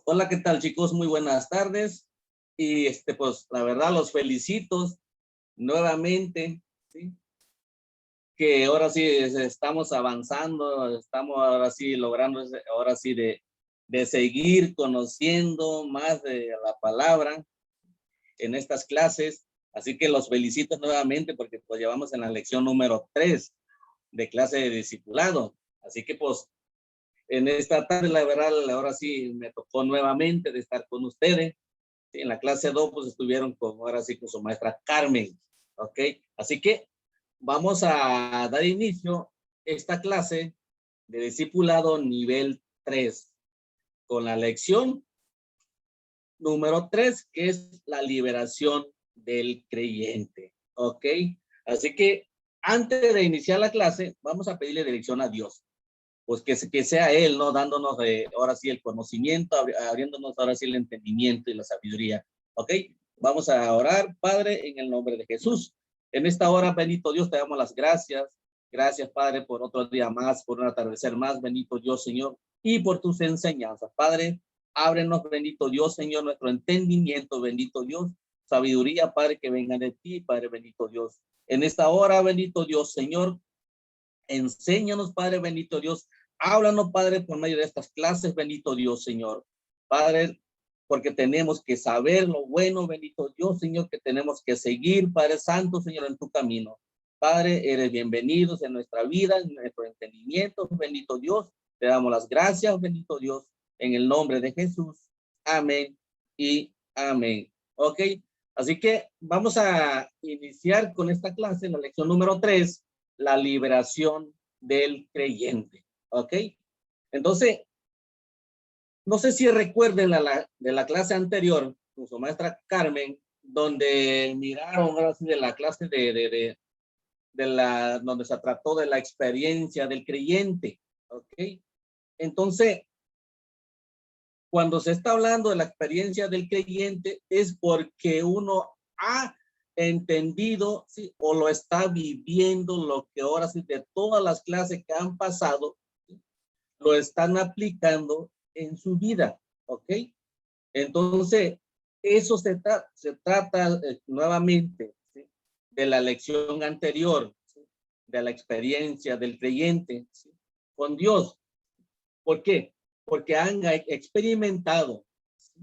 Hola, ¿qué tal, chicos? Muy buenas tardes. Y pues la verdad los felicito nuevamente, ¿sí? Que ahora sí estamos avanzando, estamos ahora sí logrando, ahora sí de seguir conociendo más de la palabra en estas clases. Así que los felicito nuevamente porque pues llevamos en la lección número 3 de clase de discipulado. Así que pues en esta tarde, la verdad, ahora sí me tocó nuevamente de estar con ustedes. Sí, en la clase 2 pues estuvieron con, ahora sí, con su maestra Carmen, ¿ok? Así que vamos a dar inicio a esta clase de discipulado nivel 3 con la lección número 3, que es la liberación del creyente, ¿ok? Así que antes de iniciar la clase, vamos a pedirle dirección a Dios, pues que sea Él, ¿no? Dándonos ahora sí el conocimiento, abriéndonos ahora sí el entendimiento y la sabiduría. ¿Ok? Vamos a orar, Padre, en el nombre de Jesús. En esta hora, bendito Dios, te damos las gracias. Gracias, Padre, por otro día más, por un atardecer más, bendito Dios, Señor, y por tus enseñanzas. Padre, ábrenos, bendito Dios, Señor, nuestro entendimiento, bendito Dios, sabiduría, Padre, que venga de ti, Padre, bendito Dios. En esta hora, bendito Dios, Señor, enséñanos, Padre, bendito Dios. Háblanos, Padre, por medio de estas clases, bendito Dios, Señor. Padre, porque tenemos que saber lo bueno, bendito Dios, Señor, que tenemos que seguir, Padre Santo, Señor, en tu camino. Padre, eres bienvenidos en nuestra vida, en nuestro entendimiento, bendito Dios. Te damos las gracias, bendito Dios, en el nombre de Jesús. Amén y amén. Ok, así que vamos a iniciar con esta clase, la lección número 3, la liberación del creyente. ¿Ok? Entonces, no sé si recuerden de la clase anterior, con su maestra Carmen, donde miraron ahora sí de la clase donde se trató de la experiencia del creyente. ¿Ok? Entonces, cuando se está hablando de la experiencia del creyente, es porque uno ha entendido, ¿sí? O lo está viviendo, lo que ahora sí de todas las clases que han pasado, ¿sí? Lo están aplicando en su vida, ¿ok? Entonces, eso se trata nuevamente, ¿sí? De la lección anterior, ¿sí? De la experiencia del creyente, ¿sí? Con Dios. ¿Por qué? Porque han experimentado, ¿sí?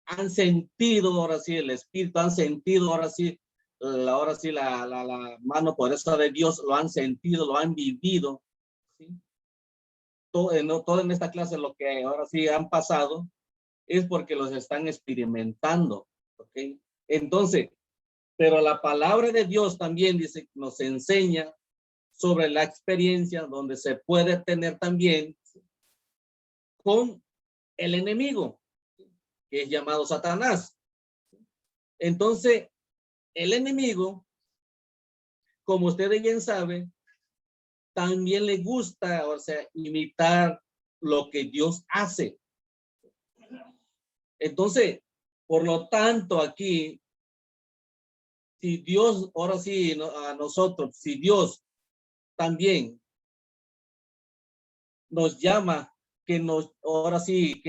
Han sentido ahora sí el Espíritu, han sentido ahora sí la mano poderosa de Dios, lo han sentido, lo han vivido, ¿sí? Todo en esta clase lo que ahora sí han pasado es porque los están experimentando, ¿ok? Entonces, pero la palabra de Dios también dice, nos enseña sobre la experiencia donde se puede tener también con el enemigo, que es llamado Satanás. Entonces, el enemigo, como ustedes bien saben, también le gusta, o sea, imitar lo que Dios hace. Entonces, por lo tanto, aquí, si Dios, ahora sí, a nosotros, si Dios también nos llama, ahora sí,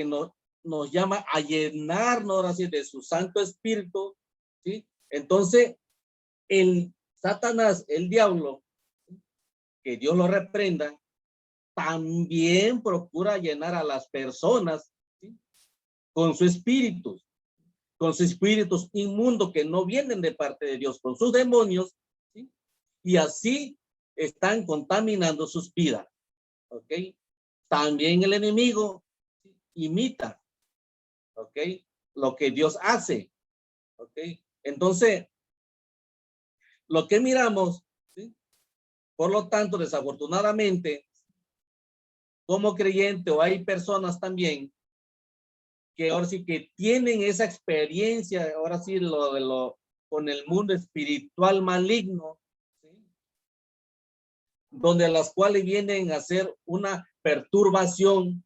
nos llama a llenarnos, ahora sí, de su Santo Espíritu, ¿sí? Entonces, el Satanás, el diablo, que Dios lo reprenda, también procura llenar a las personas, ¿sí? Con su espíritu, con sus espíritus inmundos que no vienen de parte de Dios, con sus demonios, ¿sí? Y así están contaminando sus vidas, ¿ok? También el enemigo imita, ¿ok? Lo que Dios hace, ¿ok? Entonces, lo que miramos, ¿sí? Por lo tanto, desafortunadamente, como creyente o hay personas también que ahora sí que tienen esa experiencia, ahora sí con el mundo espiritual maligno, ¿sí? Donde las cuales vienen a ser una perturbación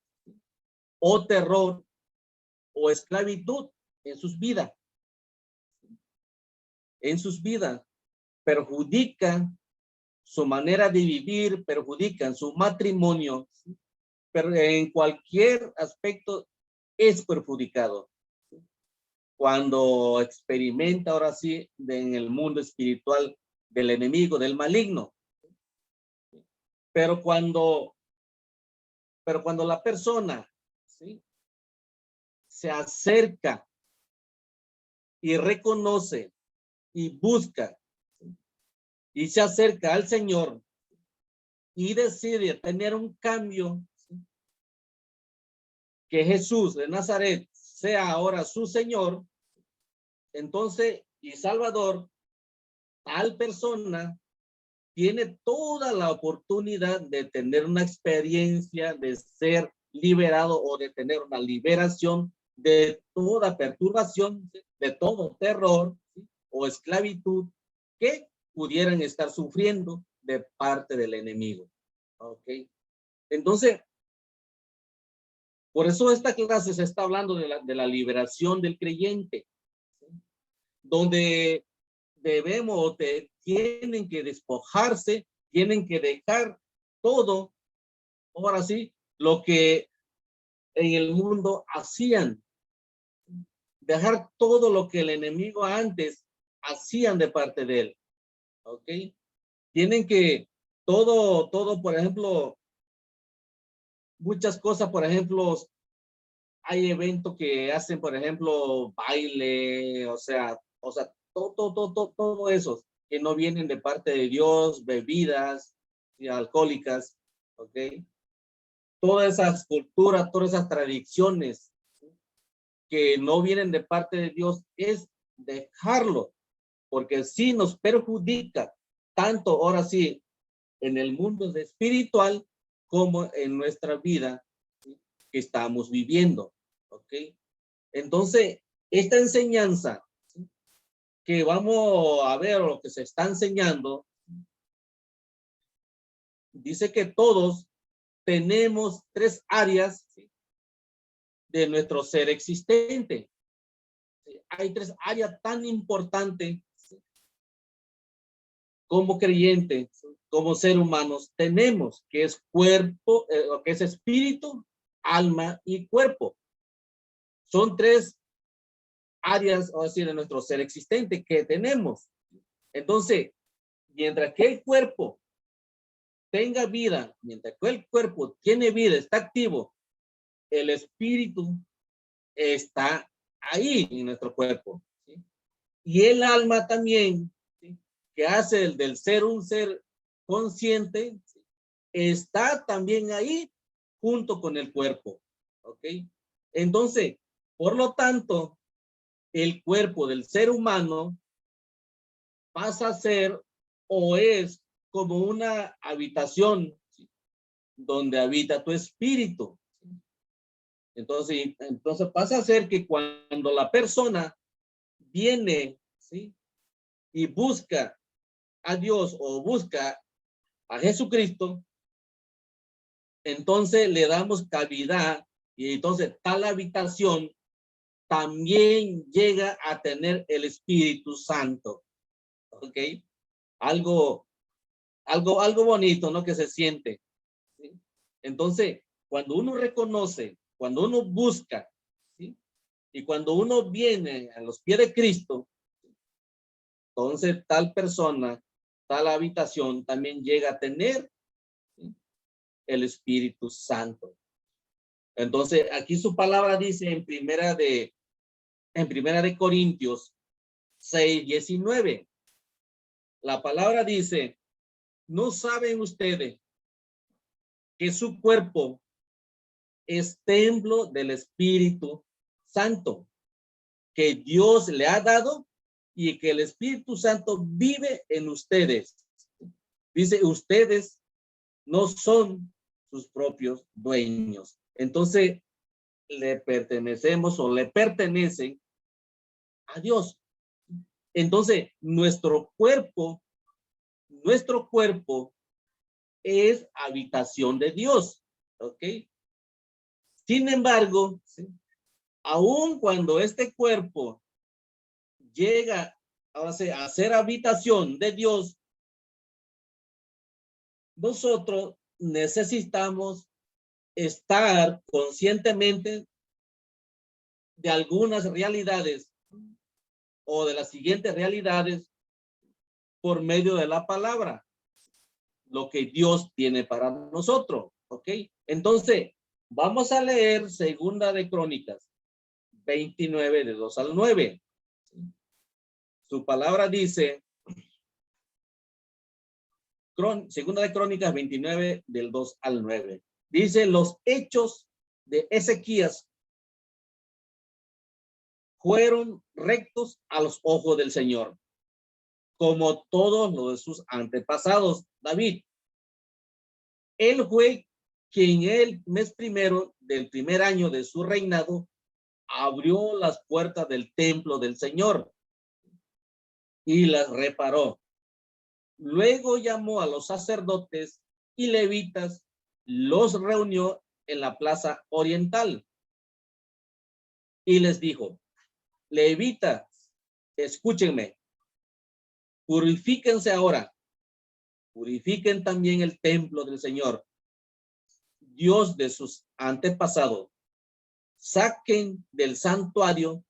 o terror o esclavitud en sus vidas, perjudican su manera de vivir, perjudican su matrimonio, ¿sí? Pero en cualquier aspecto es perjudicado cuando experimenta ahora sí en el mundo espiritual del enemigo, del maligno. Pero cuando la persona, ¿sí?, se acerca y reconoce y busca, ¿sí?, y se acerca al Señor y decide tener un cambio, ¿sí?, que Jesús de Nazaret sea ahora su Señor, entonces, y Salvador, tal persona tiene toda la oportunidad de tener una experiencia, de ser liberado o de tener una liberación de toda perturbación, de todo terror, ¿sí?, o esclavitud que pudieran estar sufriendo de parte del enemigo. ¿Ok? Entonces, por eso esta clase se está hablando de la liberación del creyente, ¿sí?, donde debemos, tienen que despojarse, tienen que dejar todo, ahora sí, lo que en el mundo hacían, dejar todo lo que el enemigo antes hacían de parte de él, ¿ok? Tienen que, todo, por ejemplo, muchas cosas, por ejemplo, hay eventos que hacen, por ejemplo, baile, o sea, todo eso que no vienen de parte de Dios, bebidas y alcohólicas, ¿ok? Todas esas culturas, todas esas tradiciones, ¿sí?, que no vienen de parte de Dios, es dejarlo, porque sí nos perjudica, tanto ahora sí, en el mundo espiritual como en nuestra vida, ¿sí?, que estamos viviendo, ¿ok? Entonces, esta enseñanza, ¿sí?, que vamos a ver lo que se está enseñando, dice que todos tenemos tres áreas, ¿sí?, de nuestro ser existente. ¿Sí? Hay tres áreas tan importantes, ¿sí?, como creyentes, ¿sí?, como ser humanos tenemos, que es cuerpo, que es espíritu, alma y cuerpo. Son tres áreas, o decir, de nuestro ser existente que tenemos. Entonces, mientras que el cuerpo tenga vida, mientras que el cuerpo tiene vida, está activo, el espíritu está ahí en nuestro cuerpo, ¿sí? Y el alma también, ¿sí?, que hace del ser un ser consciente, ¿sí?, está también ahí junto con el cuerpo, ¿ok? Entonces, por lo tanto, el cuerpo del ser humano pasa a ser o es como una habitación, ¿sí?, donde habita tu espíritu. Entonces pasa a ser que cuando la persona viene, ¿sí?, y busca a Dios o busca a Jesucristo, entonces le damos cavidad y entonces tal habitación también llega a tener el Espíritu Santo. ¿Ok? Algo, algo bonito, ¿no? Que se siente, ¿sí? Entonces, cuando uno reconoce, cuando uno busca, ¿sí?, y cuando uno viene a los pies de Cristo, entonces tal persona, tal habitación también llega a tener, ¿sí?, el Espíritu Santo. Entonces, aquí su palabra dice en primera de Corintios 6:19. La palabra dice, ¿no saben ustedes que su cuerpo es templo del Espíritu Santo que Dios le ha dado y que el Espíritu Santo vive en ustedes? Dice, ustedes no son sus propios dueños. Entonces, le pertenecemos o le pertenecen a Dios. Entonces, nuestro cuerpo es habitación de Dios. ¿Ok? Sin embargo, ¿sí?, aun cuando este cuerpo llega a ser habitación de Dios, nosotros necesitamos estar conscientemente de algunas realidades o de las siguientes realidades por medio de la palabra, lo que Dios tiene para nosotros, ¿ok? Entonces, vamos a leer Segunda de Crónicas 29, de 2 al 9. Su palabra dice, Segunda de Crónicas 29, del 2 al 9. Dice, los hechos de Ezequías fueron rectos a los ojos del Señor, como todos los de sus antepasados, David. Él fue quien el mes primero del primer año de su reinado abrió las puertas del templo del Señor y las reparó. Luego llamó a los sacerdotes y levitas, los reunió en la plaza oriental y les dijo, levitas, escúchenme, purifíquense ahora, purifiquen también el templo del Señor, Dios de sus antepasados. Saquen del santuario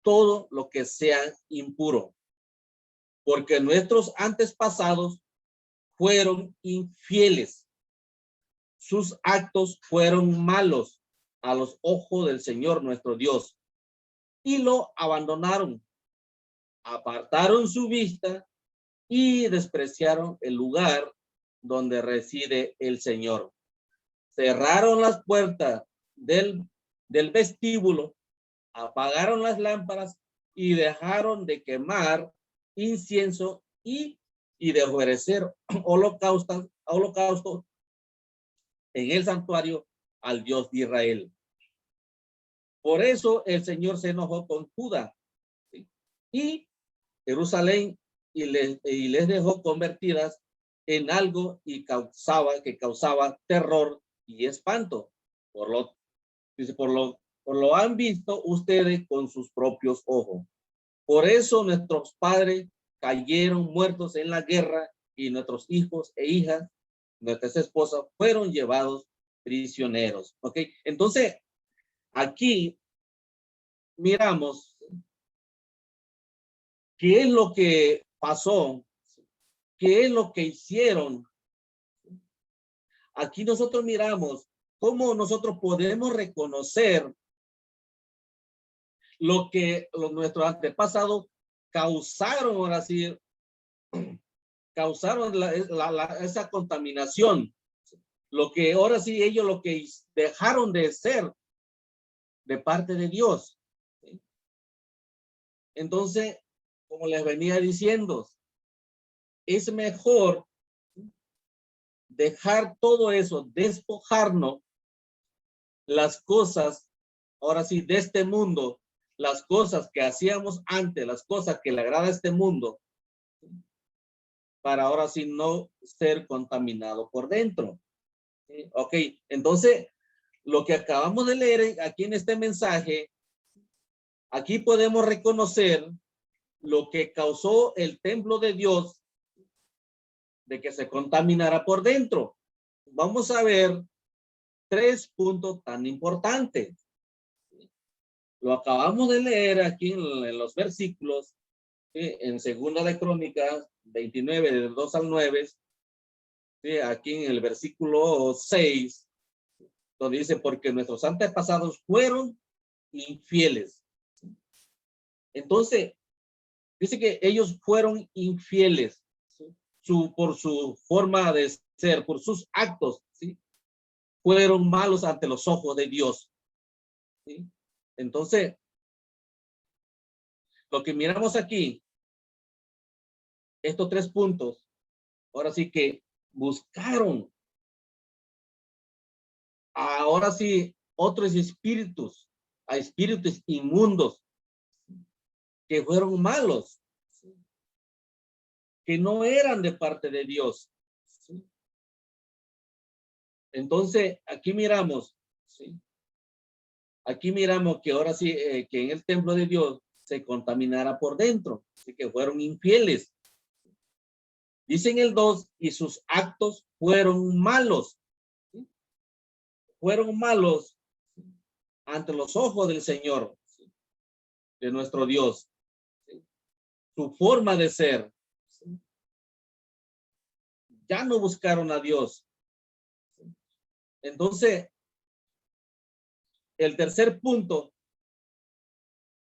todo lo que sea impuro, porque nuestros antepasados fueron infieles. Sus actos fueron malos a los ojos del Señor nuestro Dios y lo abandonaron, apartaron su vista y despreciaron el lugar donde reside el Señor. Cerraron las puertas del vestíbulo, apagaron las lámparas y dejaron de quemar incienso y de ofrecer holocausto en el santuario al Dios de Israel. Por eso el Señor se enojó con Judá, ¿sí?, y Jerusalén y les dejó convertidas en algo que causaba terror y espanto. Por lo han visto ustedes con sus propios ojos. Por eso nuestros padres cayeron muertos en la guerra y nuestros hijos e hijas, nuestras esposas, fueron llevados prisioneros. ¿Ok? Entonces, aquí miramos qué es lo que pasó, qué es lo que hicieron. Aquí nosotros miramos cómo nosotros podemos reconocer lo que nuestros antepasados causaron, ahora sí, causaron esa contaminación. Lo que ahora sí ellos lo que dejaron de ser de parte de Dios. Entonces, como les venía diciendo, es mejor dejar todo eso, despojarnos las cosas, ahora sí, de este mundo, las cosas que hacíamos antes, las cosas que le agrada a este mundo, para ahora sí no ser contaminado por dentro. ¿Sí? Ok, entonces, lo que acabamos de leer aquí en este mensaje, aquí podemos reconocer lo que causó el templo de Dios de que se contaminara por dentro. Vamos a ver 3 puntos tan importantes. Lo acabamos de leer aquí en los versículos, en Segunda de Crónicas 29, del 2 al 9, aquí en el versículo 6, donde dice, porque nuestros antepasados fueron infieles. Entonces, dice que ellos fueron infieles, ¿sí?, por su forma de ser, por sus actos, ¿sí?, fueron malos ante los ojos de Dios. ¿Sí? Entonces, lo que miramos aquí, estos 3 puntos, ahora sí que buscaron, ahora sí, otros espíritus, a espíritus inmundos que fueron malos, ¿sí?, que no eran de parte de Dios. ¿Sí? Entonces, aquí miramos, ¿sí?, aquí miramos que ahora sí, que en el templo de Dios se contaminara por dentro, así que fueron infieles. Dicen el 2, y sus actos fueron malos. ¿Sí? Fueron malos ante los ojos del Señor. ¿Sí? de nuestro Dios, ¿sí? Su forma de ser, ¿sí? Ya no buscaron a Dios. ¿Sí? Entonces, el tercer punto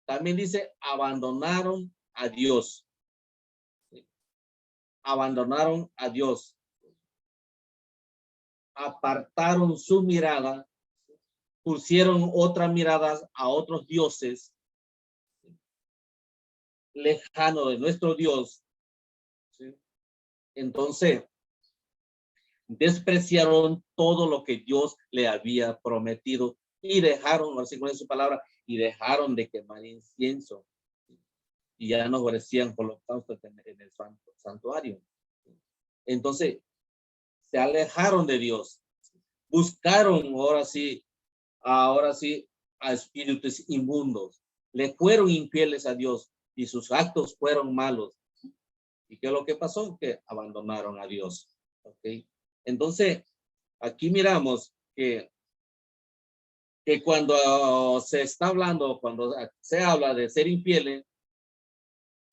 también dice, abandonaron a Dios. ¿Sí? Abandonaron a Dios. Apartaron su mirada, pusieron otra mirada a otros dioses lejanos de nuestro Dios. ¿Sí? Entonces, despreciaron todo lo que Dios le había prometido y dejaron, así con su palabra, y dejaron de quemar incienso. Y ya no ofrecían holocaustos en el santuario. Entonces, se alejaron de Dios. Buscaron ahora sí, a espíritus inmundos. Le fueron infieles a Dios y sus actos fueron malos. ¿Y qué es lo que pasó? Que abandonaron a Dios. ¿Okay? Entonces, aquí miramos que cuando se está hablando, cuando se habla de ser infieles,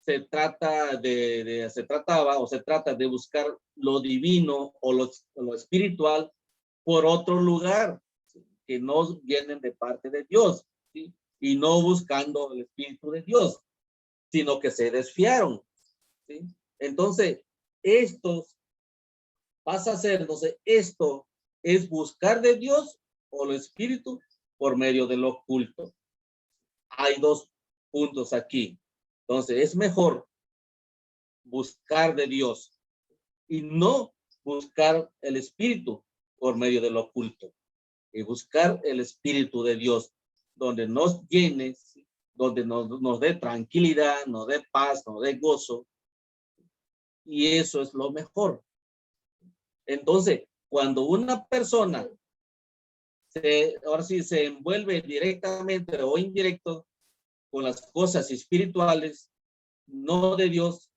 se trata se trata de buscar lo divino o lo espiritual por otro lugar, ¿sí? Que no vienen de parte de Dios, ¿sí? Y no buscando el Espíritu de Dios, sino que se desfiaron, ¿sí? Entonces, estos pasa a ser, entonces, esto es buscar de Dios o lo espíritu por medio de lo oculto. Hay dos puntos aquí. Entonces, es mejor buscar de Dios y no buscar el espíritu por medio de lo oculto. Y buscar el espíritu de Dios, donde nos llene, donde nos dé tranquilidad, nos dé paz, nos dé gozo. Y eso es lo mejor. Entonces, cuando una persona ahora sí se envuelve directamente o indirecto con las cosas espirituales, no de Dios,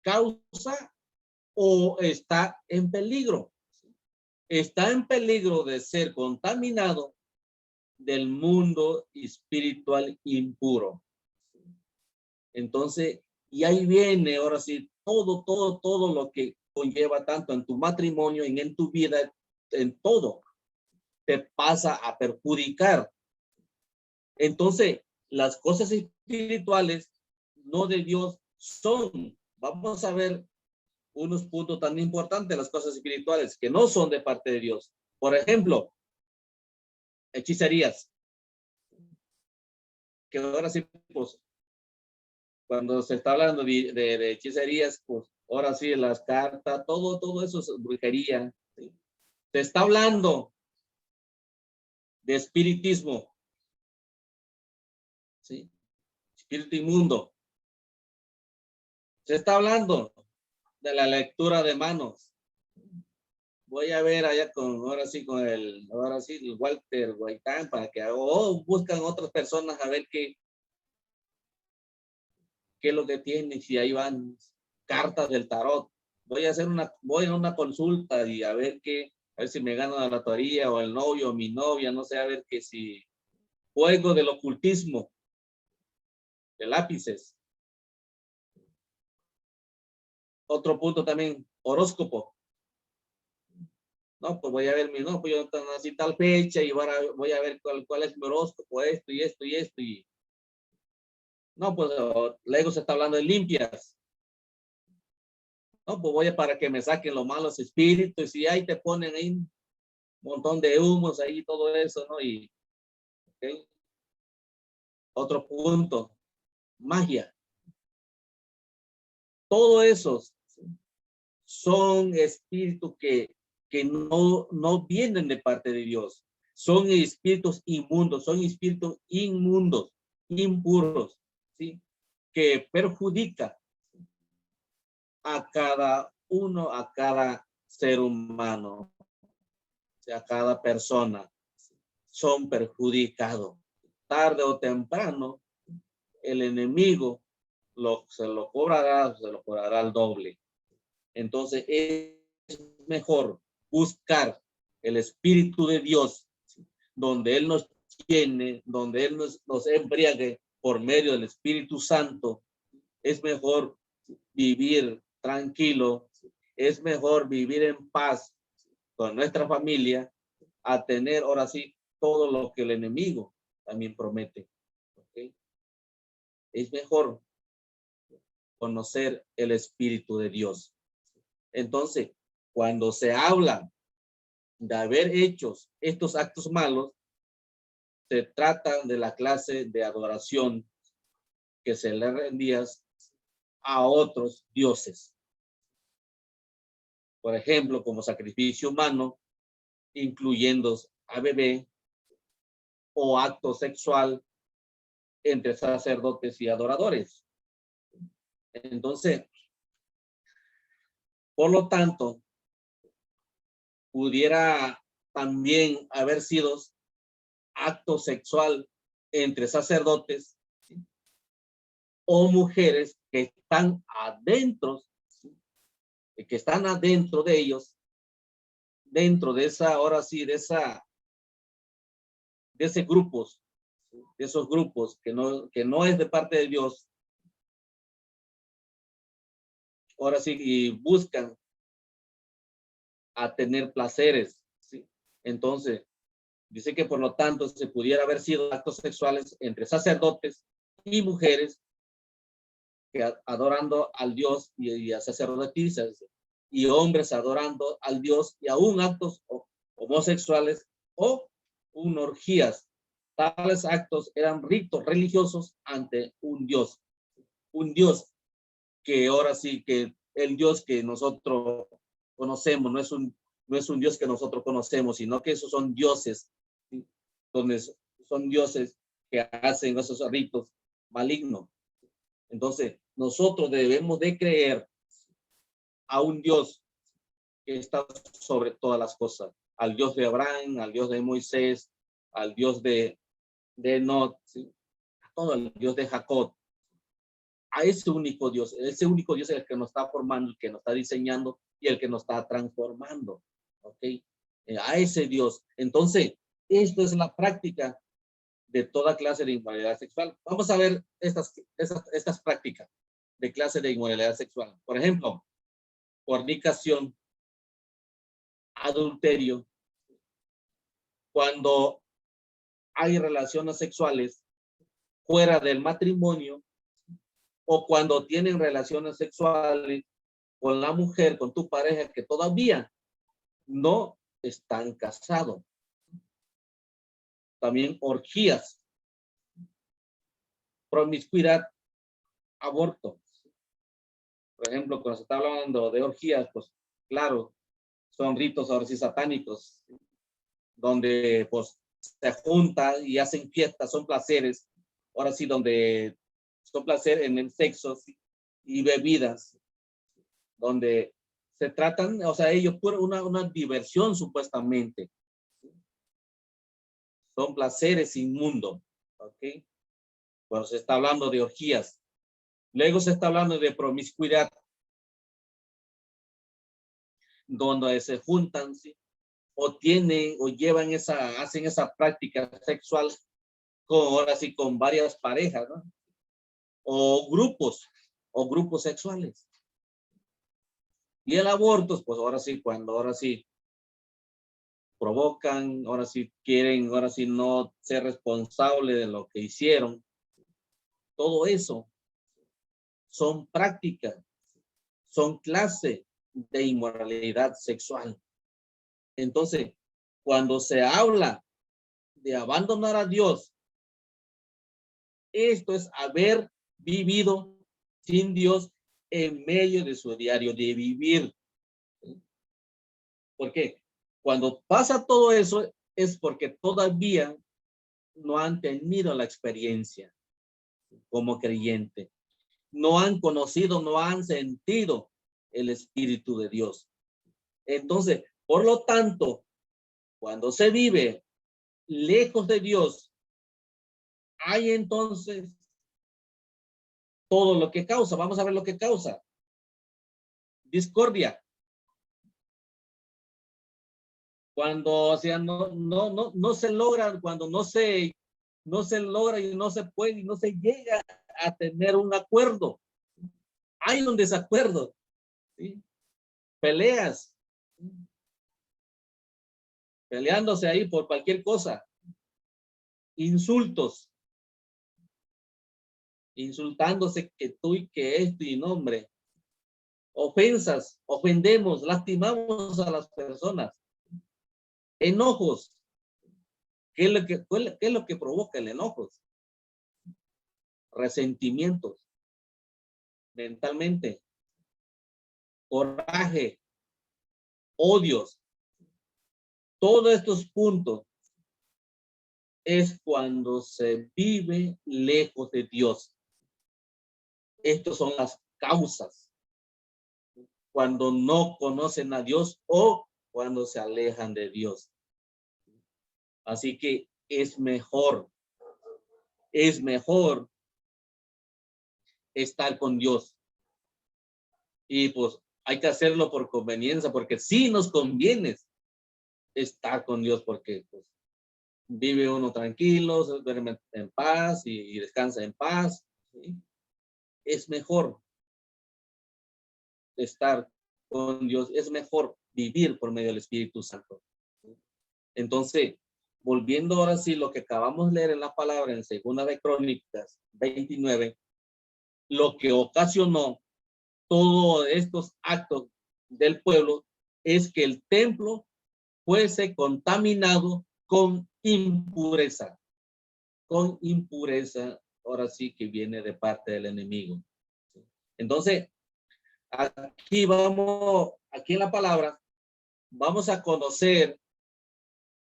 causa o está en peligro. Está en peligro de ser contaminado del mundo espiritual impuro. Entonces, y ahí viene ahora sí todo lo que conlleva tanto en tu matrimonio, en tu vida, en todo, te pasa a perjudicar. Entonces, las cosas espirituales, no de Dios, son, vamos a ver unos puntos tan importantes, las cosas espirituales, que no son de parte de Dios. Por ejemplo, hechicerías, que ahora sí, pues, cuando se está hablando de hechicerías, pues, ahora sí, las cartas, todo eso es brujería. ¿Sí? Se está hablando de espiritismo, ¿sí? Espíritu inmundo. Se está hablando de la lectura de manos. Voy a ver allá ahora sí, el Walter Guaitán, para que buscan otras personas a ver qué es lo que tienen, si ahí van cartas del tarot. Voy a una consulta y a ver si me gano la lotería o el novio o mi novia, no sé, a ver que si juego del ocultismo, de lápices. Otro punto también, horóscopo. No, pues voy a ver no, pues yo nací tal fecha y voy a ver cuál es mi horóscopo, esto y esto y esto. Y no, pues luego se está hablando de limpias. No, pues voy para que me saquen los malos espíritus y ahí te ponen ahí un montón de humos ahí, todo eso, ¿no? Y, ¿okay? Otro punto, magia. Todo eso son espíritus que no vienen de parte de Dios. Son espíritus inmundos, son espíritus inmundos, impuros, ¿sí? Que perjudica a cada uno, a cada ser humano, a cada persona. Son perjudicados. Tarde o temprano, el enemigo se lo cobrará al doble. Entonces, es mejor buscar el Espíritu de Dios, donde Él nos llene, donde Él nos embriague por medio del Espíritu Santo, es mejor vivir tranquilo, es mejor vivir en paz con nuestra familia, a tener ahora sí todo lo que el enemigo también promete. ¿Okay? Es mejor conocer el Espíritu de Dios. Entonces, cuando se habla de haber hecho estos actos malos, se trata de la clase de adoración que se le rendía a otros dioses. Por ejemplo, como sacrificio humano, incluyendo a bebé o acto sexual entre sacerdotes y adoradores. Entonces, por lo tanto, pudiera también haber sido acto sexual entre sacerdotes, ¿sí? O mujeres que están adentro, ¿sí? Que están adentro de ellos, dentro de esa, ahora sí, de ese grupos, ¿sí? De esos grupos que no es de parte de Dios, ahora sí, y buscan a tener placeres, ¿sí? Entonces, dice que por lo tanto se pudiera haber sido actos sexuales entre sacerdotes y mujeres que adorando al Dios y a sacerdotisas, y hombres adorando al Dios, y aún actos homosexuales o orgías. Tales actos eran ritos religiosos ante un Dios que ahora sí que el Dios que nosotros conocemos no es un Dios que nosotros conocemos, sino que esos son dioses, ¿sí? Donde son dioses que hacen esos ritos malignos. Entonces, nosotros debemos de creer a un Dios que está sobre todas las cosas, al Dios de Abraham, al Dios de Moisés, al Dios de Enoch, ¿sí? A todo el Dios de Jacob, a ese único Dios es el que nos está formando, el que nos está diseñando y el que nos está transformando, ¿ok? A ese Dios. Entonces, esto es la práctica de toda clase de inmoralidad sexual. Vamos a ver estas prácticas de clase de inmoralidad sexual. Por ejemplo, fornicación, adulterio, cuando hay relaciones sexuales fuera del matrimonio o cuando tienen relaciones sexuales con la mujer, con tu pareja que todavía no están casados. También orgías, promiscuidad, aborto. Por ejemplo, cuando se está hablando de orgías, pues claro, son ritos ahora sí satánicos, donde pues se juntan y hacen fiestas, son placeres, ahora sí, donde son placeres en el sexo, ¿sí? Y bebidas, donde se tratan, o sea, ellos por una diversión supuestamente, ¿sí? Son placeres inmundos, ¿ok? Cuando se está hablando de orgías. Luego se está hablando de promiscuidad, donde se juntan, ¿sí? O tienen o llevan hacen esa práctica sexual ahora sí, con varias parejas, ¿no? O grupos sexuales. Y el aborto, pues ahora sí provocan, ahora sí quieren, ahora sí no ser responsable de lo que hicieron. Todo eso son prácticas, son clase de inmoralidad sexual. Entonces, cuando se habla de abandonar a Dios, esto es haber vivido sin Dios en medio de su diario de vivir. Porque cuando pasa todo eso es porque todavía no han tenido la experiencia como creyente. No han conocido, no han sentido el Espíritu de Dios. Entonces, por lo tanto, cuando se vive lejos de Dios, hay entonces todo lo que causa. Vamos a ver lo que causa. Discordia. Cuando, o sea, no se logra, cuando no se logra y no se puede y no se llega a tener un acuerdo. Hay un desacuerdo, ¿sí? Peleas, peleándose ahí por cualquier cosa, insultos, insultándose que tú y que esto y nombre, ofensas, ofendemos, lastimamos a las personas, enojos. ¿Qué es lo que provoca el enojo? Resentimientos mentalmente, coraje, odios. Todos estos puntos es cuando se vive lejos de Dios. Estas son las causas. Cuando no conocen a Dios o cuando se alejan de Dios. Así que es mejor estar con Dios. Y pues hay que hacerlo por conveniencia, porque sí nos conviene estar con Dios, porque pues, vive uno tranquilo, se duerme en paz y descansa en paz. ¿Sí? Es mejor estar con Dios, es mejor vivir por medio del Espíritu Santo. ¿Sí? Entonces, volviendo ahora sí lo que acabamos de leer en la palabra en Segunda de Crónicas 29, lo que ocasionó todos estos actos del pueblo es que el templo fuese contaminado con impureza, ahora sí que viene de parte del enemigo. Entonces, aquí en la palabra, vamos a conocer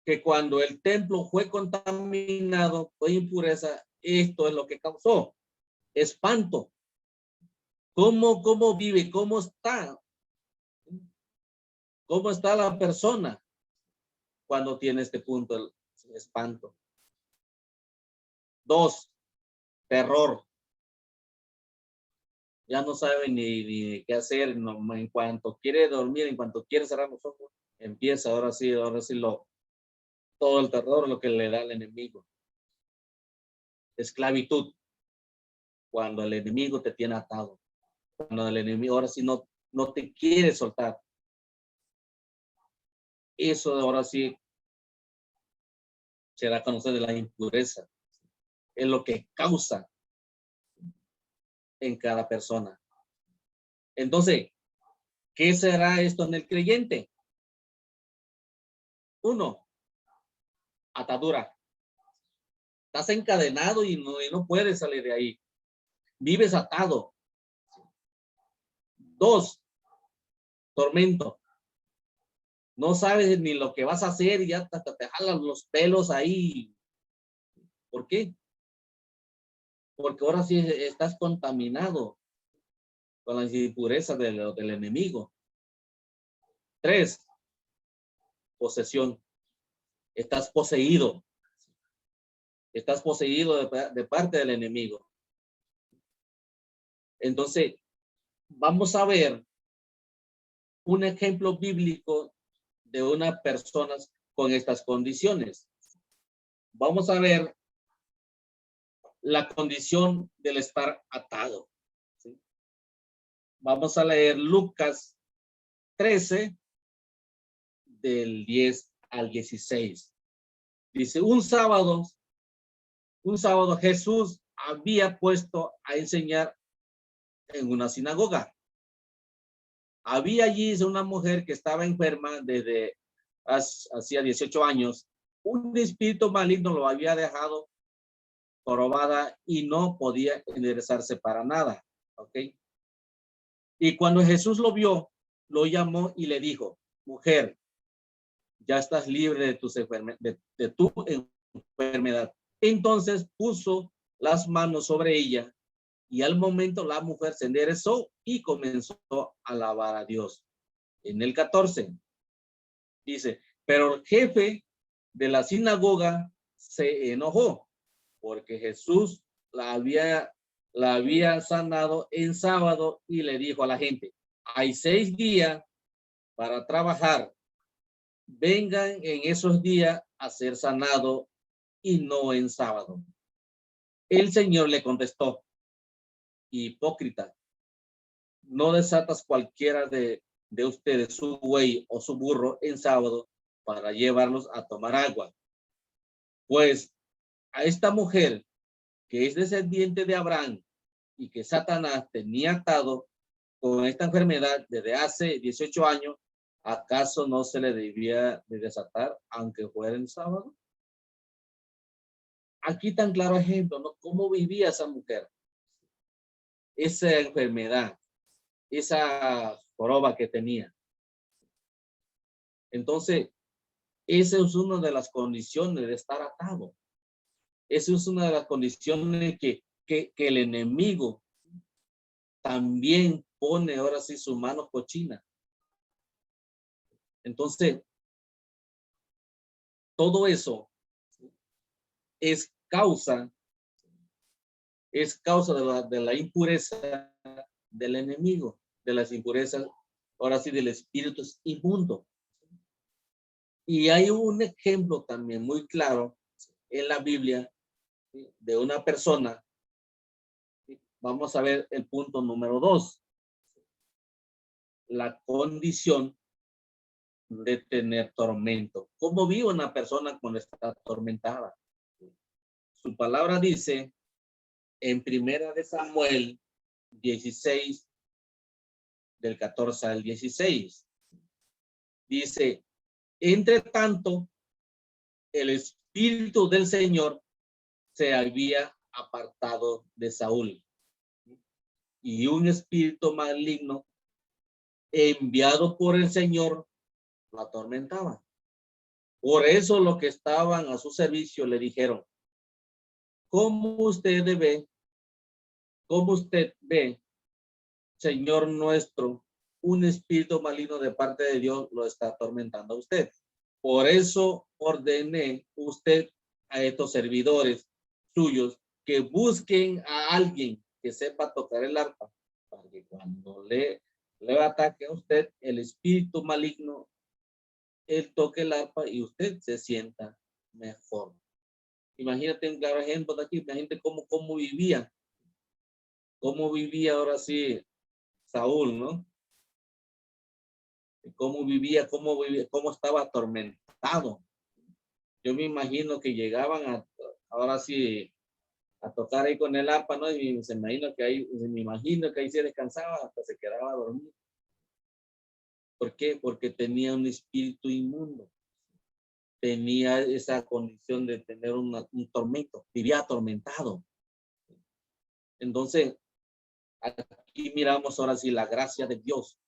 que cuando el templo fue contaminado con impureza, esto es lo que causó espanto. ¿Cómo vive? ¿Cómo está? ¿Cómo está la persona cuando tiene este punto el espanto? 2, terror. Ya no sabe ni qué hacer, no, en cuanto quiere dormir, en cuanto quiere cerrar los ojos, empieza ahora sí todo el terror, lo que le da al enemigo. Esclavitud, cuando el enemigo te tiene atado, cuando el enemigo ahora sí no te quiere soltar. Eso ahora sí se da a conocer de la impureza, es lo que causa en cada persona. Entonces, ¿qué será esto en el creyente? 1, atadura. Estás encadenado y no puedes salir de ahí. Vives atado. 2, tormento. No sabes ni lo que vas a hacer y ya te jalan los pelos ahí. ¿Por qué? Porque ahora sí estás contaminado con las impurezas del enemigo. 3, posesión. Estás poseído. Estás poseído de parte del enemigo. Entonces, vamos a ver un ejemplo bíblico de una persona con estas condiciones. Vamos a ver la condición del estar atado. ¿Sí? Vamos a leer Lucas 13, del 10 al 16. Dice, un sábado Jesús había puesto a enseñar en una sinagoga. Había allí una mujer que estaba enferma desde hacía 18 años. Un espíritu maligno lo había dejado jorobada y no podía enderezarse para nada. ¿Ok? Y cuando Jesús lo vio, lo llamó y le dijo, mujer, ya estás libre de tu enfermedad. Entonces puso las manos sobre ella y al momento la mujer se enderezó y comenzó a alabar a Dios. En el 14 dice, pero el jefe de la sinagoga se enojó porque Jesús la había sanado en sábado y le dijo a la gente, hay 6 días para trabajar. vengan en esos días a ser sanado y no en sábado. El Señor le contestó, hipócrita, no desatas cualquiera de ustedes su buey o su burro en sábado para llevarlos a tomar agua. Pues a esta mujer que es descendiente de Abraham y que Satanás tenía atado con esta enfermedad desde hace 18 años, ¿acaso no se le debía de desatar aunque fuera en sábado? Aquí tan claro ejemplo, ¿no? Cómo vivía esa mujer, esa enfermedad, esa joroba que tenía. Entonces, esa es una de las condiciones de estar atado. Esa es una de las condiciones que el enemigo también pone ahora sí su mano cochina. Entonces, todo eso es causa de la impureza del enemigo, de las impurezas, ahora sí, del espíritu inmundo. Y hay un ejemplo también muy claro en la Biblia de una persona. Vamos a ver el punto número 2. La condición de tener tormento. ¿Cómo vive una persona cuando está atormentada? Su palabra dice en Primera de Samuel 16, del 14 al 16. Dice, entre tanto, el espíritu del Señor se había apartado de Saúl y un espíritu maligno enviado por el Señor lo atormentaba. Por eso los que estaban a su servicio le dijeron, ¿cómo usted ve, Señor nuestro, un espíritu maligno de parte de Dios lo está atormentando a usted? Por eso ordené usted a estos servidores suyos que busquen a alguien que sepa tocar el arpa, para que cuando le ataque a usted el espíritu maligno, él toque el arpa y usted se sienta mejor. Imagínate un claro ejemplo de aquí, imagínate cómo vivía ahora sí Saúl, ¿no? Cómo estaba atormentado. Yo me imagino que llegaban ahora sí a tocar ahí con el arpa, ¿no? Y me imagino que ahí se descansaba hasta se quedaba a dormir. ¿Por qué? Porque tenía un espíritu inmundo. Tenía esa condición de tener un tormento, vivía atormentado. Entonces, aquí miramos ahora sí la gracia de Dios.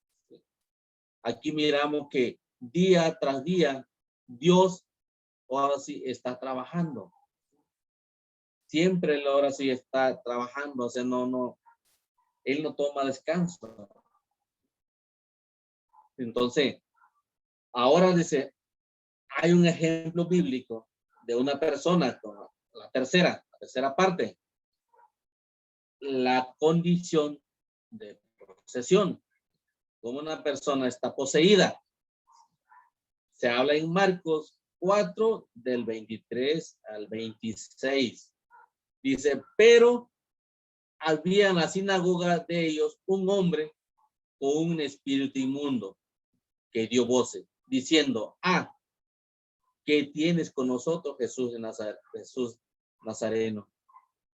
Aquí miramos que día tras día Dios ahora sí está trabajando. Siempre ahora sí está trabajando, o sea, él no toma descanso. Entonces, ahora dice, hay un ejemplo bíblico de una persona con la tercera parte, la condición de posesión. Como una persona está poseída. Se habla en Marcos 4, del 23 al 26. Dice, pero había en la sinagoga de ellos un hombre con un espíritu inmundo que dio voces, diciendo, ¿qué tienes con nosotros, Jesús Nazareno?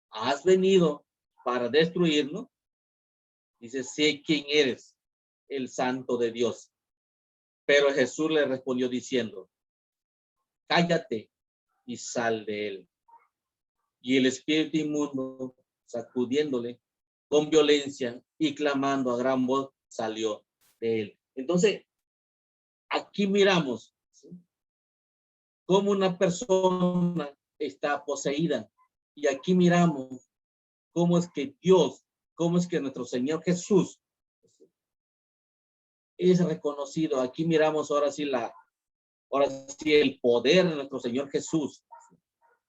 ¿Has venido para destruirnos? Dice, sé quién eres, el Santo de Dios. Pero Jesús le respondió diciendo, cállate y sal de él. Y el espíritu inmundo, sacudiéndole con violencia y clamando a gran voz, salió de él. Entonces, aquí miramos, ¿sí?, cómo una persona está poseída. Y aquí miramos cómo es que Dios, cómo es que nuestro Señor Jesús es reconocido. Aquí miramos ahora sí el poder de nuestro Señor Jesús,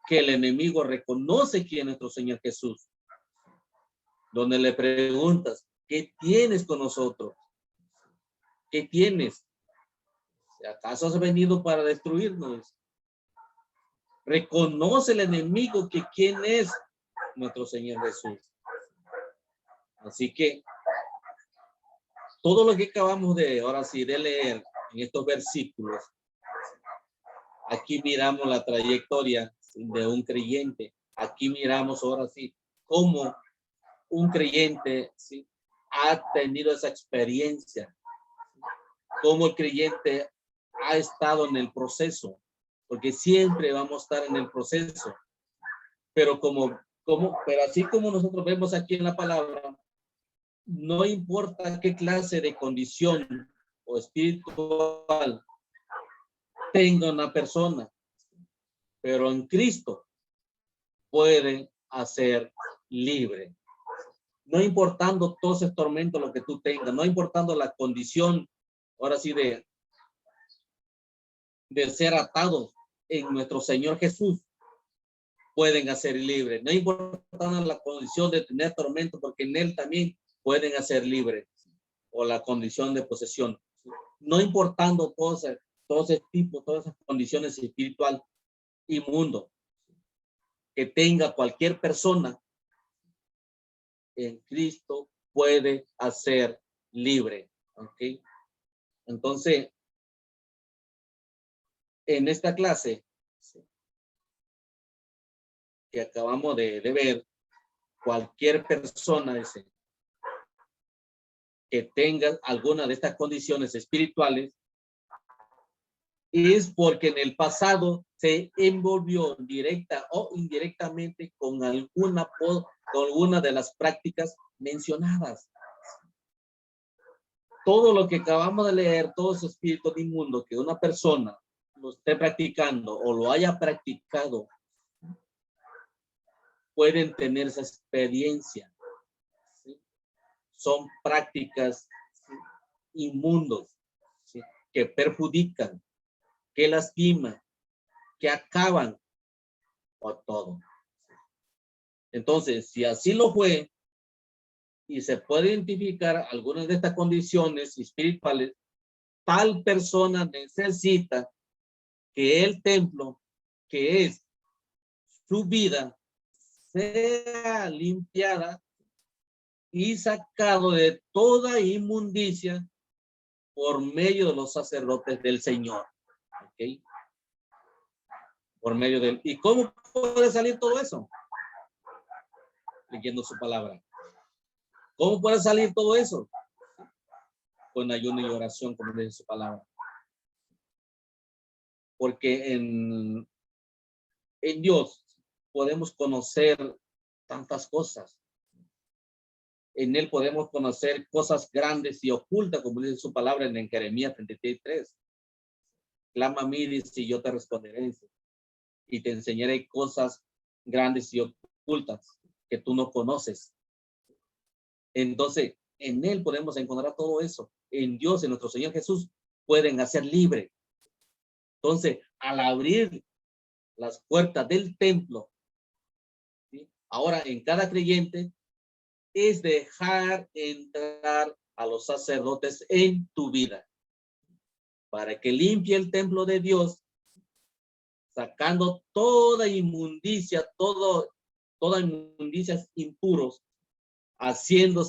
que el enemigo reconoce quién es nuestro Señor Jesús. Donde le preguntas, ¿qué tienes con nosotros? ¿Qué tienes? ¿Acaso has venido para destruirnos? Reconoce el enemigo que quién es nuestro Señor Jesús. Así que todo lo que acabamos de, ahora sí, de leer en estos versículos, aquí miramos la trayectoria de un creyente. Aquí miramos ahora sí cómo un creyente, ¿sí?, ha tenido esa experiencia, cómo el creyente ha estado en el proceso, porque siempre vamos a estar en el proceso, pero pero así como nosotros vemos aquí en la palabra, no importa qué clase de condición o espiritual tenga una persona, pero en Cristo puede hacer libre. No importando todo ese tormento lo que tú tengas, no importando la condición, ahora sí, de ser atados en nuestro Señor Jesús, pueden hacer libre. No importando la condición de tener tormento, porque en Él también pueden hacer libre, o la condición de posesión. No importando todo ese tipo, todas esas condiciones espiritual y mundo que tenga cualquier persona, en Cristo puede hacer libre. ¿Ok? Entonces, en esta clase que acabamos de ver, cualquier persona que tenga alguna de estas condiciones espirituales es porque en el pasado se envolvió directa o indirectamente con alguna de las prácticas mencionadas. Todo lo que acabamos de leer, todos esos espíritus inmundos que una persona lo esté practicando o lo haya practicado, pueden tener esa experiencia, ¿sí? Son prácticas, ¿sí?, inmundos, ¿sí?, que perjudican, que lastiman, que acaban con todo. Entonces, si así lo fue y se puede identificar algunas de estas condiciones espirituales, tal persona necesita que el templo, que es su vida, sea limpiada y sacado de toda inmundicia por medio de los sacerdotes del Señor. ¿Ok? Por medio del... ¿Y cómo puede salir todo eso? Leyendo su palabra. ¿Cómo puede salir todo eso? Con ayuno y oración, como dice su palabra. Porque en Dios podemos conocer tantas cosas. En Él podemos conocer cosas grandes y ocultas, como dice su palabra en Jeremías 33. Clama a mí, dice, y yo te responderé, y te enseñaré cosas grandes y ocultas que tú no conoces. Entonces, en Él podemos encontrar todo eso. En Dios, en nuestro Señor Jesús, pueden hacer libre. Entonces, al abrir las puertas del templo, ¿sí?, ahora en cada creyente, es dejar entrar a los sacerdotes en tu vida para que limpie el templo de Dios, sacando toda inmundicia, toda inmundicias impuros, haciendo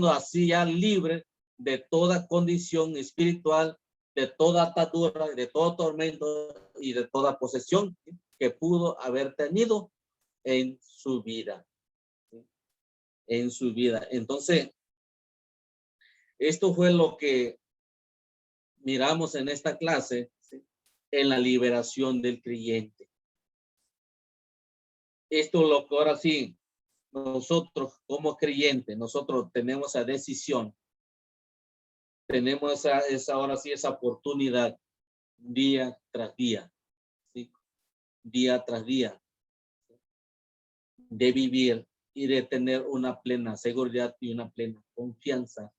así ya libre de toda condición espiritual, de toda atadura, de todo tormento y de toda posesión que pudo haber tenido en su vida. En su vida. Entonces, esto fue lo que miramos en esta clase, ¿sí?, en la liberación del creyente. Esto es lo que ahora sí, nosotros como creyentes, nosotros tenemos esa decisión, tenemos ahora sí esa oportunidad día tras día, ¿sí?, día tras día, de vivir y de tener una plena seguridad y una plena confianza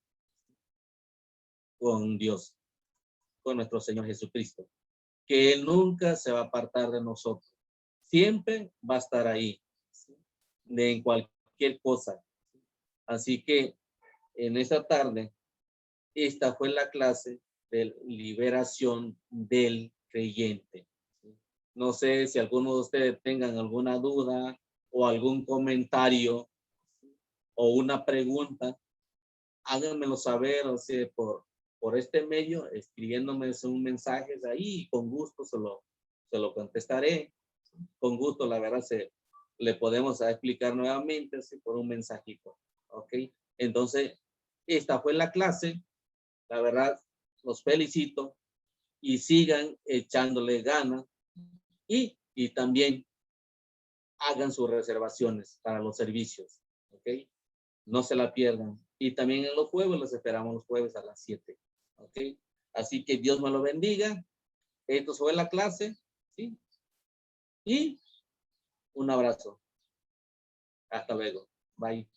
con Dios, con nuestro Señor Jesucristo, que Él nunca se va a apartar de nosotros. Siempre va a estar ahí, ¿sí?, en cualquier cosa. Así que en esta tarde, esta fue la clase de liberación del creyente. No sé si alguno de ustedes tengan alguna duda o algún comentario o una pregunta, háganmelo saber, o sea, por este medio, escribiéndome un mensaje ahí, y con gusto se lo contestaré. Con gusto, la verdad, le podemos explicar nuevamente así, por un mensajito. ¿Ok? Entonces, esta fue la clase. La verdad, los felicito y sigan echándole ganas y también hagan sus reservaciones para los servicios. ¿Ok? No se la pierdan. Y también en los jueves, los esperamos los jueves a las 7. ¿Ok? Así que Dios me lo bendiga. Esto fue la clase. ¿Sí? Y un abrazo. Hasta luego. Bye.